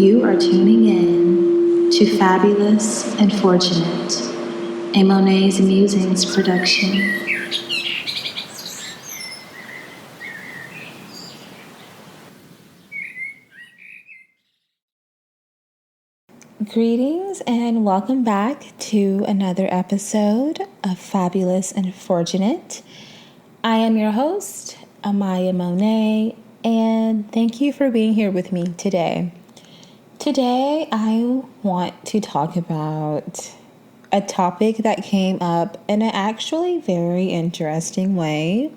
You are tuning in to Fabulous and Fortunate, a Monáe's Musings production. Greetings and welcome back to another episode of Fabulous and Fortunate. I am your host, Amayah Monáe, and thank you for being here with me today. Today, I want to talk about a topic that came up in an actually very interesting way.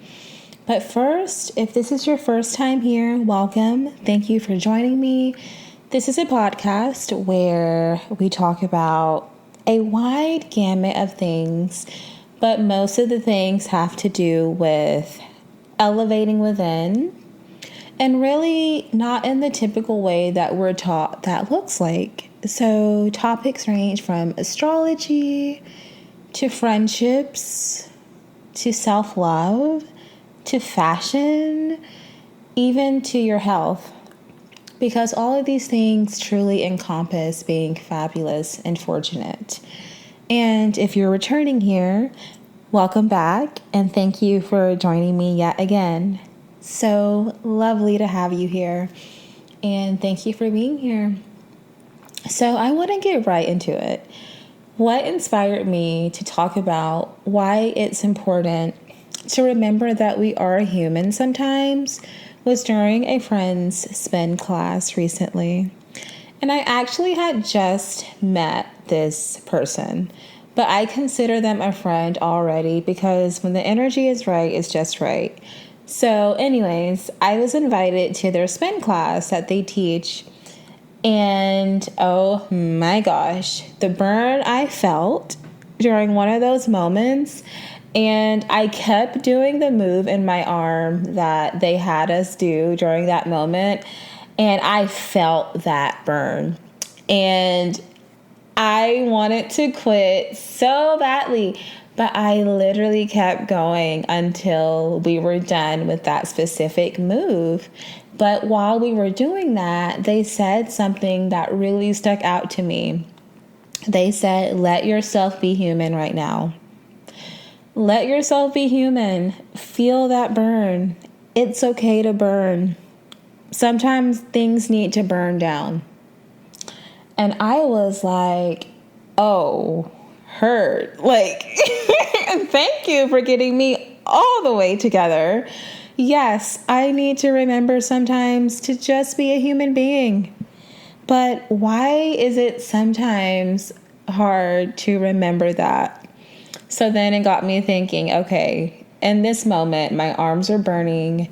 But first, if this is your first time here, welcome. Thank you for joining me. This is a podcast where we talk about a wide gamut of things, but most of the things have to do with elevating within, and really not in the typical way that we're taught that looks like. So topics range from astrology to friendships to self-love to fashion, even to your health. Because all of these things truly encompass being fabulous and fortunate. And if you're returning here, welcome back and thank you for joining me yet again. So lovely to have you here, and thank you for being here. So I want to get right into it. What inspired me to talk about why it's important to remember that we are human sometimes was during a friend's spin class recently. And I actually had just met this person, but I consider them a friend already because when the energy is right, it's just right. So anyways, I was invited to their spin class that they teach, and oh my gosh, the burn I felt during one of those moments. And I kept doing the move in my arm that they had us do during that moment, and I felt that burn. And I wanted to quit so badly, but I literally kept going until we were done with that specific move. But while we were doing that, they said something that really stuck out to me. They said, "Let yourself be human right now. Let yourself be human. Feel that burn. It's okay to burn. Sometimes things need to burn down." And I was like, oh, hurt. Like, thank you for getting me all the way together. Yes, I need to remember sometimes to just be a human being. But why is it sometimes hard to remember that? So then it got me thinking, okay, in this moment, my arms are burning,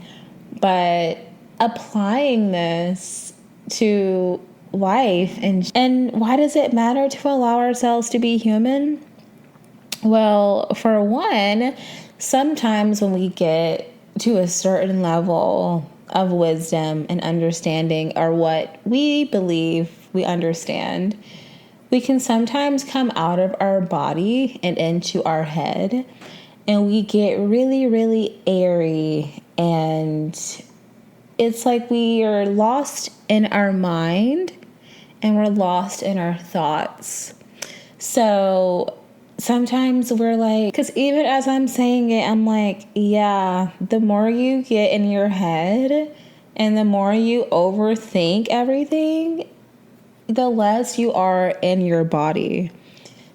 but applying this to life and why does it matter to allow ourselves to be human? Well, for one, sometimes when we get to a certain level of wisdom and understanding, or what we believe we understand, we can sometimes come out of our body and into our head, and we get really, really airy, and it's like we are lost in our mind and we're lost in our thoughts. So sometimes we're like, because even as I'm saying it, I'm like, yeah, the more you get in your head and the more you overthink everything, the less you are in your body.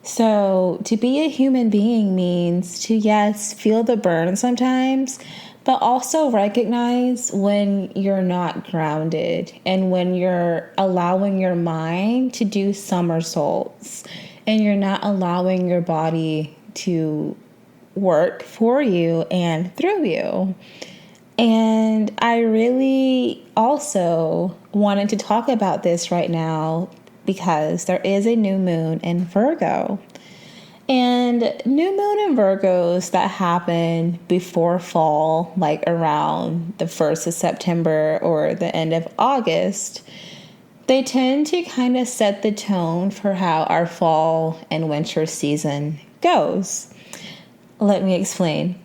So to be a human being means to, yes, feel the burn sometimes, but also recognize when you're not grounded and when you're allowing your mind to do somersaults and you're not allowing your body to work for you and through you. And I really also wanted to talk about this right now because there is a new moon in Virgo. And new moon in Virgos that happen before fall, like around the 1st of September or the end of August, they tend to kind of set the tone for how our fall and winter season goes. Let me explain.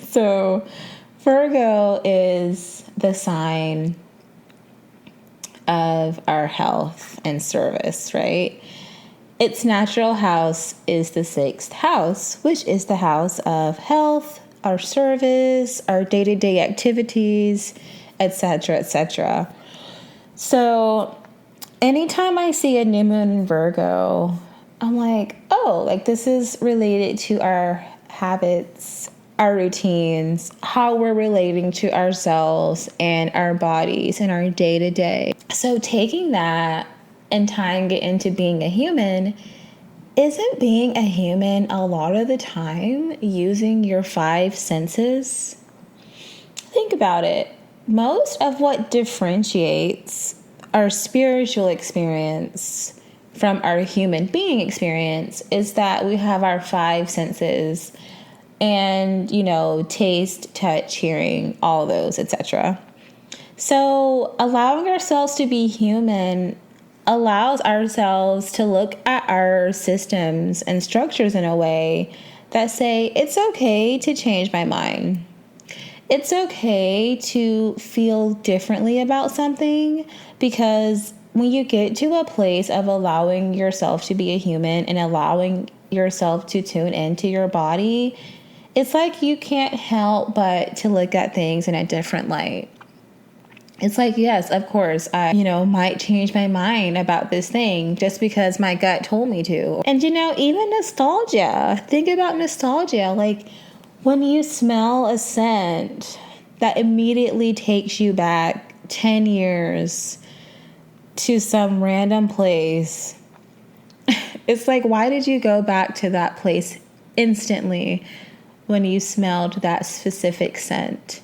So Virgo is the sign of our health and service, right? Its natural house is the sixth house, which is the house of health, our service, our day-to-day activities, etc., etc. So anytime I see a new moon in Virgo, I'm like, oh, like this is related to our habits, our routines, how we're relating to ourselves and our bodies and our day-to-day. So taking that and tying it into being a human, isn't being a human a lot of the time using your five senses? Think about it. Most of what differentiates our spiritual experience from our human being experience is that we have our five senses and, taste, touch, hearing, all those, etc. So allowing ourselves to be human allows ourselves to look at our systems and structures in a way that say, it's okay to change my mind. It's okay to feel differently about something, because when you get to a place of allowing yourself to be a human and allowing yourself to tune into your body, it's like you can't help but to look at things in a different light. It's like, yes, of course, I, might change my mind about this thing just because my gut told me to. And, even nostalgia. Think about nostalgia. Like when you smell a scent that immediately takes you back 10 years to some random place. It's like, why did you go back to that place instantly when you smelled that specific scent?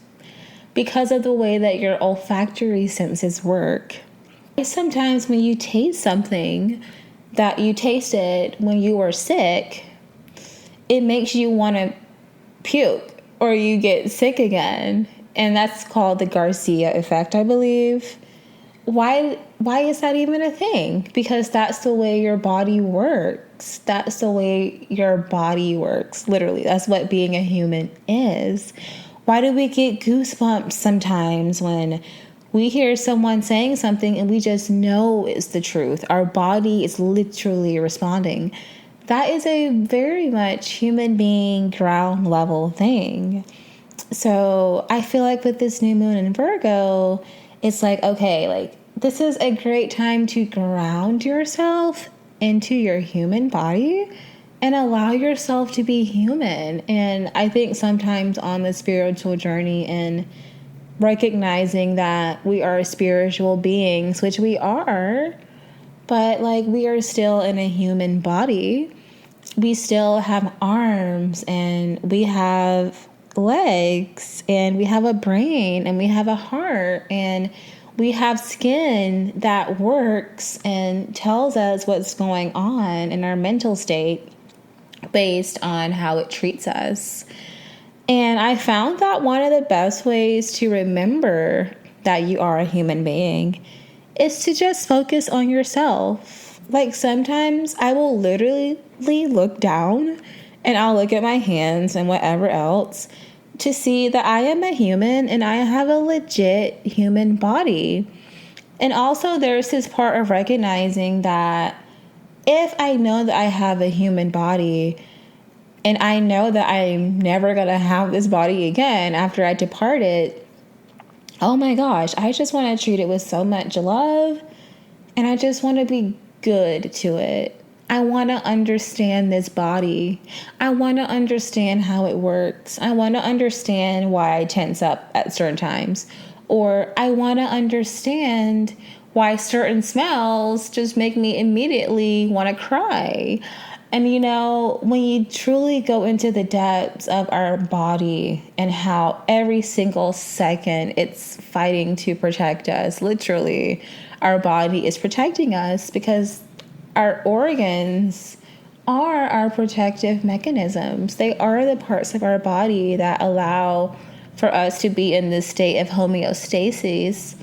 Because of the way that your olfactory senses work. Sometimes when you taste something that you tasted when you were sick, it makes you want to puke or you get sick again. And that's called the Garcia effect, I believe. Why is that even a thing? Because that's the way your body works. That's the way your body works. Literally, that's what being a human is. Why do we get goosebumps sometimes when we hear someone saying something and we just know it's the truth? Our body is literally responding. That is a very much human being ground level thing. So I feel like with this new moon in Virgo, it's like, okay, like this is a great time to ground yourself into your human body and allow yourself to be human. And I think sometimes on the spiritual journey and recognizing that we are spiritual beings, which we are, but like we are still in a human body. We still have arms and we have legs and we have a brain and we have a heart and we have skin that works and tells us what's going on in our mental state based on how it treats us. And I found that one of the best ways to remember that you are a human being is to just focus on yourself. Like sometimes I will literally look down and I'll look at my hands and whatever else to see that I am a human and I have a legit human body. And also there's this part of recognizing that if I know that I have a human body and I know that I'm never going to have this body again after I depart it, oh my gosh, I just want to treat it with so much love and I just want to be good to it. I want to understand this body. I want to understand how it works. I want to understand why I tense up at certain times. Or I want to understand why certain smells just make me immediately want to cry. And when you truly go into the depths of our body and how every single second it's fighting to protect us, literally, our body is protecting us because our organs are our protective mechanisms. They are the parts of our body that allow for us to be in this state of homeostasis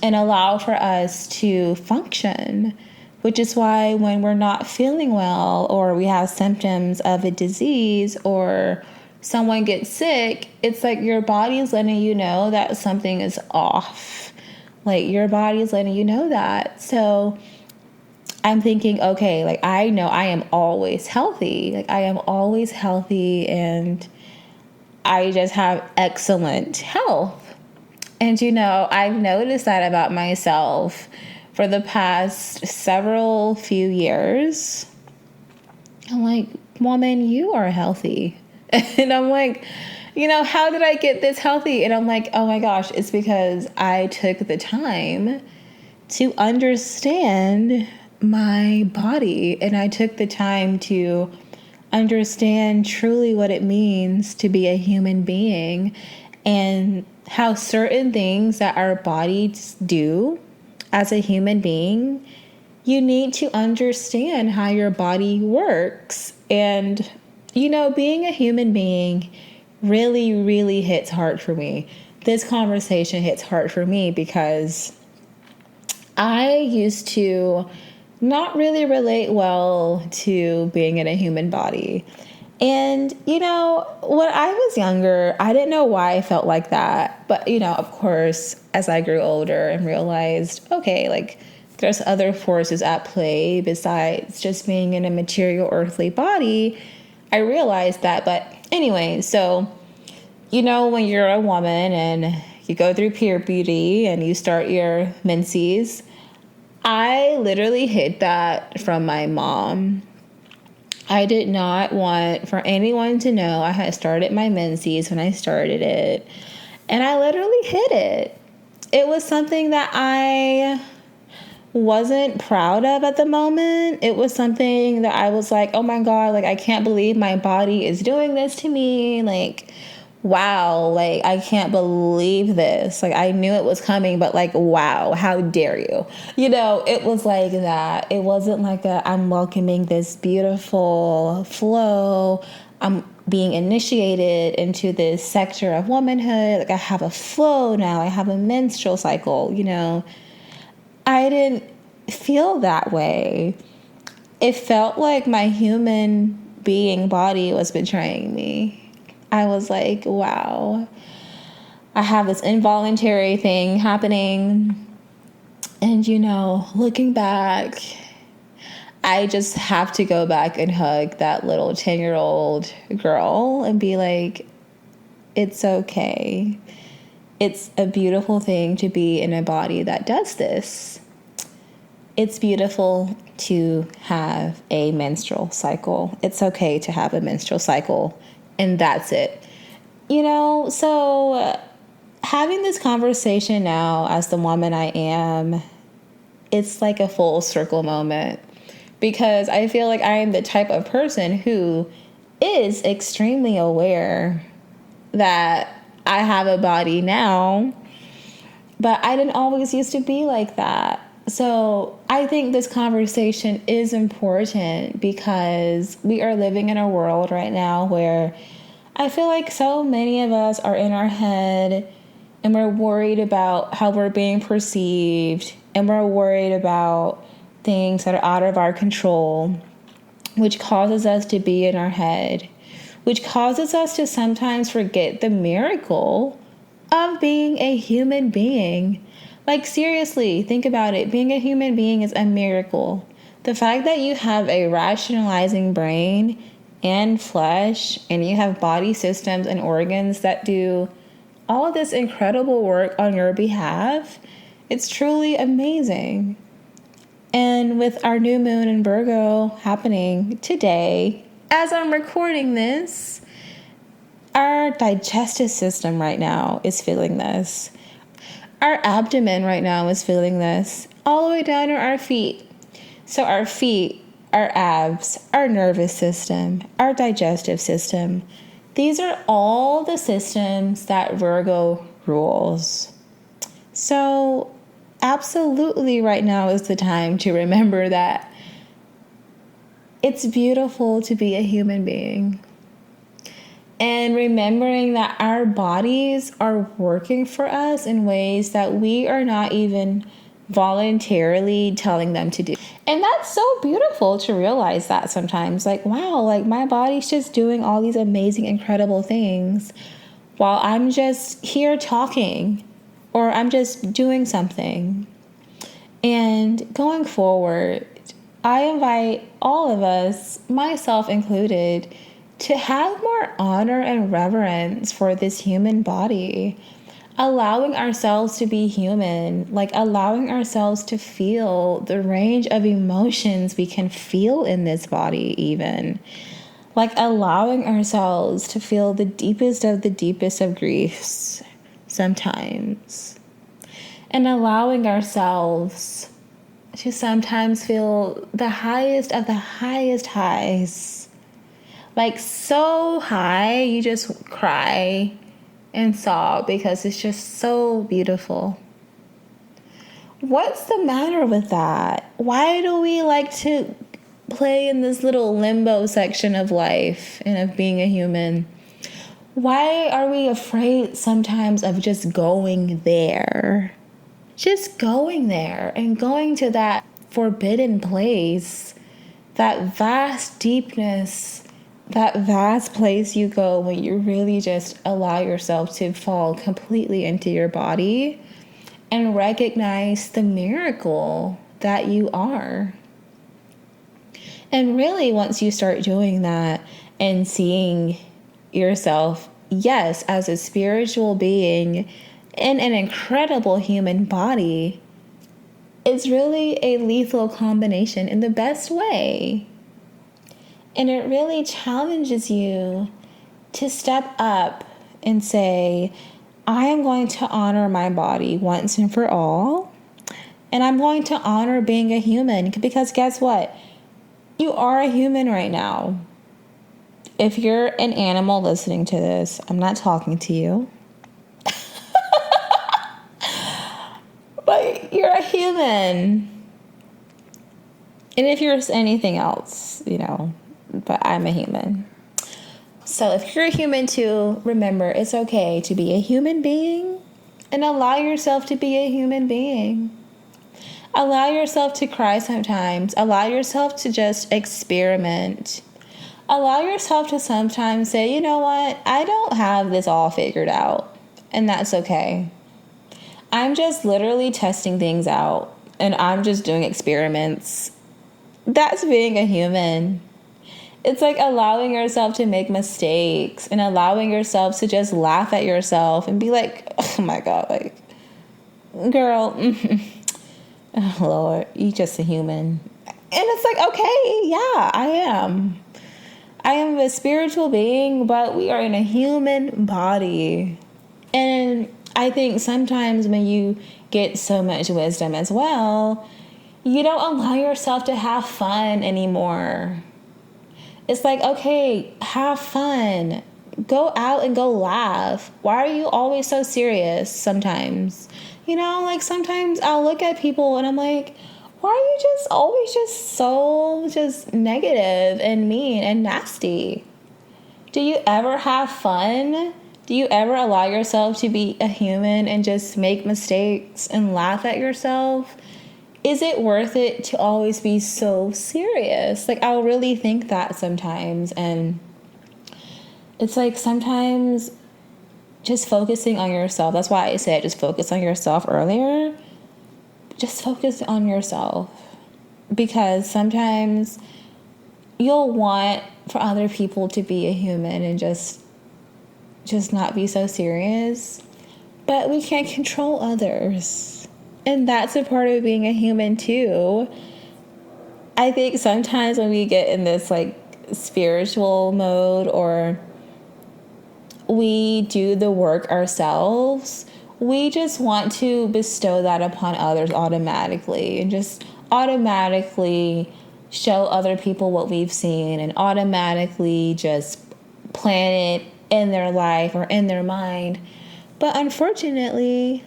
and allow for us to function, which is why when we're not feeling well or we have symptoms of a disease or someone gets sick, it's like your body is letting you know that something is off. Like, your body's letting you know that. So I'm thinking, okay, like, I know I am always healthy. Like, I am always healthy, and I just have excellent health. And, I've noticed that about myself for the past several few years. I'm like, woman, you are healthy. And I'm like, how did I get this healthy? And I'm like, oh my gosh, it's because I took the time to understand my body, and I took the time to understand truly what it means to be a human being, and how certain things that our bodies do as a human being, you need to understand how your body works. And, being a human being really, really hits hard for me. This conversation hits hard for me because I used to not really relate well to being in a human body. And, when I was younger, I didn't know why I felt like that. But, of course, as I grew older and realized, okay, like, there's other forces at play besides just being in a material earthly body, I realized that. But anyway, so, when you're a woman and you go through puberty and you start your menses, I literally hid that from my mom. I did not want for anyone to know I had started my menses when I started it. And I literally hid it. It was something that I wasn't proud of at the moment. It was something that I was like, oh my God, like, I can't believe my body is doing this to me. Like, wow, like, I can't believe this. Like, I knew it was coming, but like, wow, how dare you? It was like that. It wasn't like I'm welcoming this beautiful flow. I'm being initiated into this sector of womanhood. Like, I have a flow now. I have a menstrual cycle, I didn't feel that way. It felt like my human being body was betraying me. I was like, wow, I have this involuntary thing happening. And, looking back, I just have to go back and hug that little 10-year-old girl and be like, it's okay. It's a beautiful thing to be in a body that does this. It's beautiful to have a menstrual cycle. It's okay to have a menstrual cycle, and that's it. So having this conversation now as the woman I am, it's like a full circle moment, because I feel like I am the type of person who is extremely aware that I have a body now, but I didn't always used to be like that. So I think this conversation is important because we are living in a world right now where I feel like so many of us are in our head, and we're worried about how we're being perceived, and we're worried about things that are out of our control, which causes us to be in our head, which causes us to sometimes forget the miracle of being a human being. Like, seriously, think about it. Being a human being is a miracle. The fact that you have a rationalizing brain and flesh, and you have body systems and organs that do all of this incredible work on your behalf, it's truly amazing. And with our new moon in Virgo happening today, as I'm recording this, our digestive system right now is feeling this. Our abdomen right now is feeling this, all the way down to our feet. So our feet, our abs, our nervous system, our digestive system, these are all the systems that Virgo rules. So absolutely right now is the time to remember that it's beautiful to be a human being. And remembering that our bodies are working for us in ways that we are not even voluntarily telling them to do. And that's so beautiful to realize that sometimes. Like, wow, like my body's just doing all these amazing, incredible things while I'm just here talking or I'm just doing something. And going forward, I invite all of us, myself included, to have more honor and reverence for this human body. Allowing ourselves to be human, like allowing ourselves to feel the range of emotions we can feel in this body, even. Like allowing ourselves to feel the deepest of griefs sometimes. And allowing ourselves to sometimes feel the highest of the highest highs. Like so high, you just cry and sob because it's just so beautiful. What's the matter with that? Why do we like to play in this little limbo section of life and of being a human? Why are we afraid sometimes of just going there? Just going there and going to that forbidden place, that vast deepness, that vast place you go when you really just allow yourself to fall completely into your body and recognize the miracle that you are. And really, once you start doing that and seeing yourself, yes, as a spiritual being in an incredible human body, it's really a lethal combination in the best way. And it really challenges you to step up and say, I am going to honor my body once and for all. And I'm going to honor being a human, because guess what? You are a human right now. If you're an animal listening to this, I'm not talking to you. But you're a human. And if you're anything else, but I'm a human. So if you're a human too, remember it's okay to be a human being and allow yourself to be a human being. Allow yourself to cry sometimes. Allow yourself to just experiment. Allow yourself to sometimes say, you know what? I don't have this all figured out. And that's okay. I'm just literally testing things out. And I'm just doing experiments. That's being a human. It's like allowing yourself to make mistakes and allowing yourself to just laugh at yourself and be like, oh my God, like, girl, oh Lord, you're just a human. And it's like, okay, yeah, I am. I am a spiritual being, but we are in a human body. And I think sometimes when you get so much wisdom as well, you don't allow yourself to have fun anymore. It's like, okay, have fun. Go out and go laugh. Why are you always so serious sometimes? Like sometimes I'll look at people and I'm like, why are you just always just so just negative and mean and nasty? Do you ever have fun? Do you ever allow yourself to be a human and just make mistakes and laugh at yourself? Is it worth it to always be so serious? Like, I'll really think that sometimes. And it's like sometimes just focusing on yourself. That's why I said just focus on yourself earlier. Just focus on yourself. Because sometimes you'll want for other people to be a human and just not be so serious. But we can't control others. And that's a part of being a human too. I think sometimes when we get in this like spiritual mode or we do the work ourselves, we just want to bestow that upon others automatically and just automatically show other people what we've seen and automatically just plan it in their life or in their mind. But fortunately,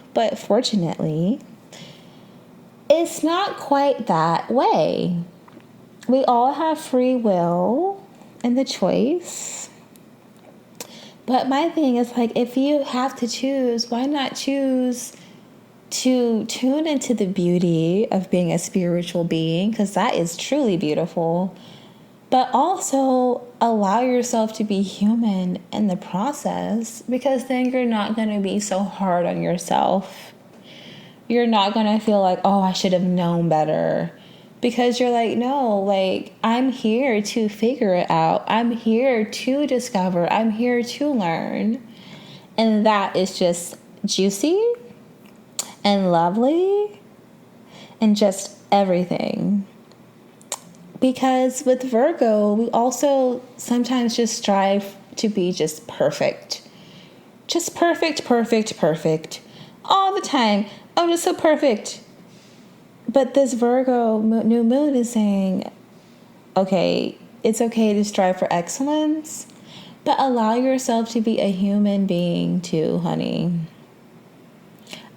it's not quite that way. We all have free will and the choice. But my thing is like, if you have to choose, why not choose to tune into the beauty of being a spiritual being? Because that is truly beautiful. But also allow yourself to be human in the process, because then you're not going to be so hard on yourself. you're not going to feel like, oh, I should have known better. Because you're like, no, like, I'm here to figure it out. I'm here to discover. I'm here to learn. And that is just juicy and lovely and just everything. Because with Virgo, we also sometimes just strive to be just perfect. Just perfect, perfect, perfect. All the time. I'm just so perfect. But this Virgo new moon is saying, okay, it's okay to strive for excellence, but allow yourself to be a human being too, honey.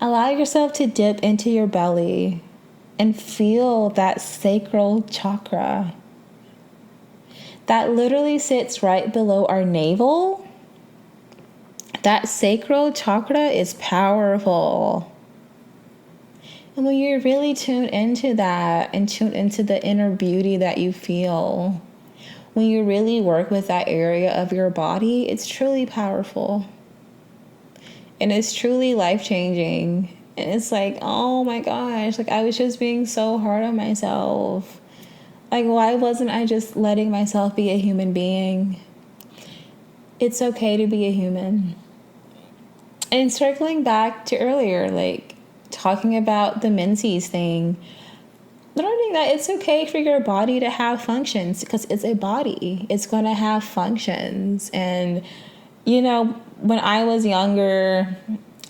Allow yourself to dip into your belly and feel that sacral chakra that literally sits right below our navel. That sacral chakra is powerful. And when you're really tuned into that and tuned into the inner beauty that you feel, when you really work with that area of your body, it's truly powerful. And it's truly life-changing. And it's like, oh my gosh, like I was just being so hard on myself. Like, why wasn't I just letting myself be a human being? It's okay to be a human. And circling back to earlier, like talking about the menses thing, learning that it's okay for your body to have functions because it's a body. It's going to have functions. And, you know, when I was younger,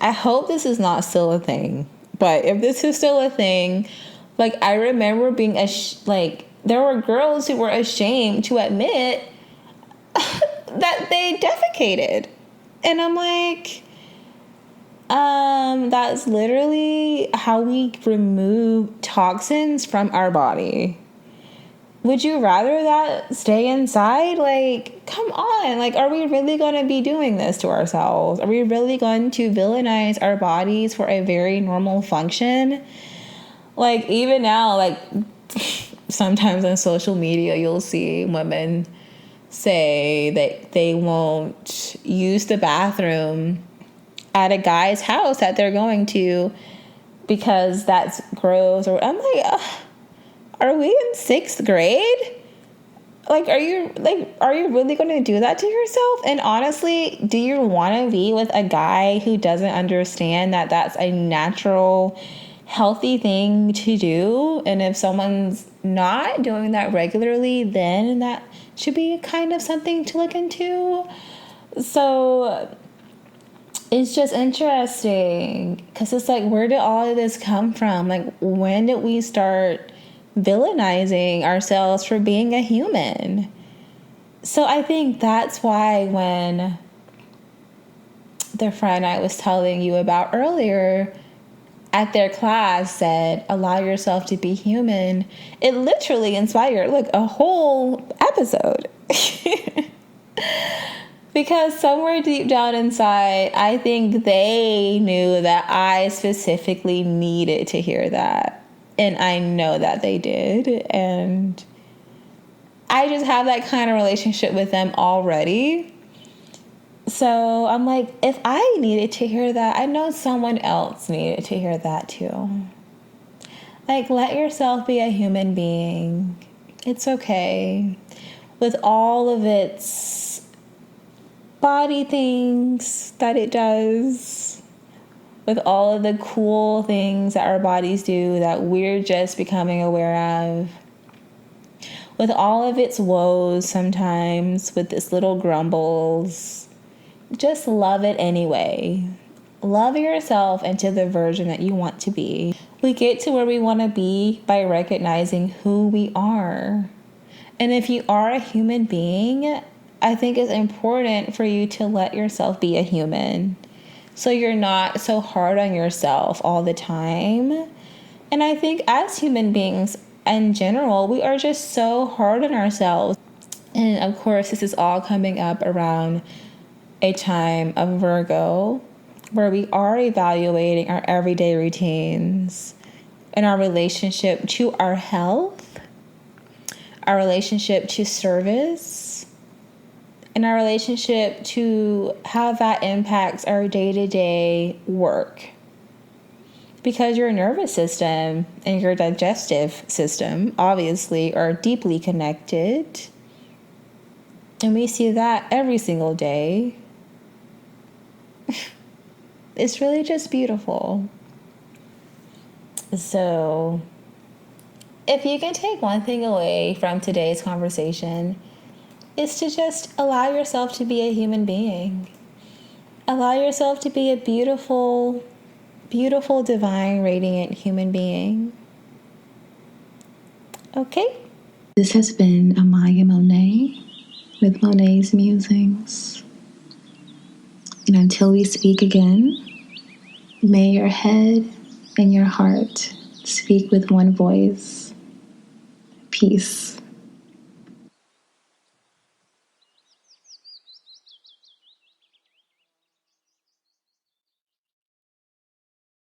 I hope this is not still a thing. But if this is still a thing, like I remember being like there were girls who were ashamed to admit that they defecated. And I'm like, that's literally how we remove toxins from our body. Would you rather that stay inside? Like, come on. Like, are we really going to be doing this to ourselves? Are we really going to villainize our bodies for a very normal function? Like, even now, like, sometimes on social media, you'll see women say that they won't use the bathroom at a guy's house that they're going to because that's gross. Or I'm like, are we in 6th grade? Like, are you really going to do that to yourself? And honestly, do you want to be with a guy who doesn't understand that that's a natural, healthy thing to do? And if someone's not doing that regularly, then that should be kind of something to look into. So it's just interesting because it's like, where did all of this come from? Like, when did we start villainizing ourselves for being a human? So I think that's why when the friend I was telling you about earlier at their class said, allow yourself to be human, it literally inspired like a whole episode. Because somewhere deep down inside, I think they knew that I specifically needed to hear that. And I know that they did. And I just have that kind of relationship with them already. So I'm like, if I needed to hear that, I know someone else needed to hear that too. Like, let yourself be a human being. It's okay. With all of its body things that it does, with all of the cool things that our bodies do that we're just becoming aware of, with all of its woes sometimes, with its little grumbles, just love it anyway. Love yourself into the version that you want to be. We get to where we want to be by recognizing who we are. And if you are a human being, I think it's important for you to let yourself be a human. So you're not so hard on yourself all the time. And I think as human beings in general, we are just so hard on ourselves. And of course, this is all coming up around a time of Virgo, where we are evaluating our everyday routines and our relationship to our health, our relationship to service, and our relationship to how that impacts our day-to-day work. because your nervous system and your digestive system obviously are deeply connected. And we see that every single day. It's really just beautiful. So, if you can take one thing away from today's conversation, it's to just allow yourself to be a human being. Allow yourself to be a beautiful, beautiful, divine, radiant human being. Okay? This has been Amayah Monáe with Monáe's Musings. And until we speak again, may your head and your heart speak with one voice. Peace.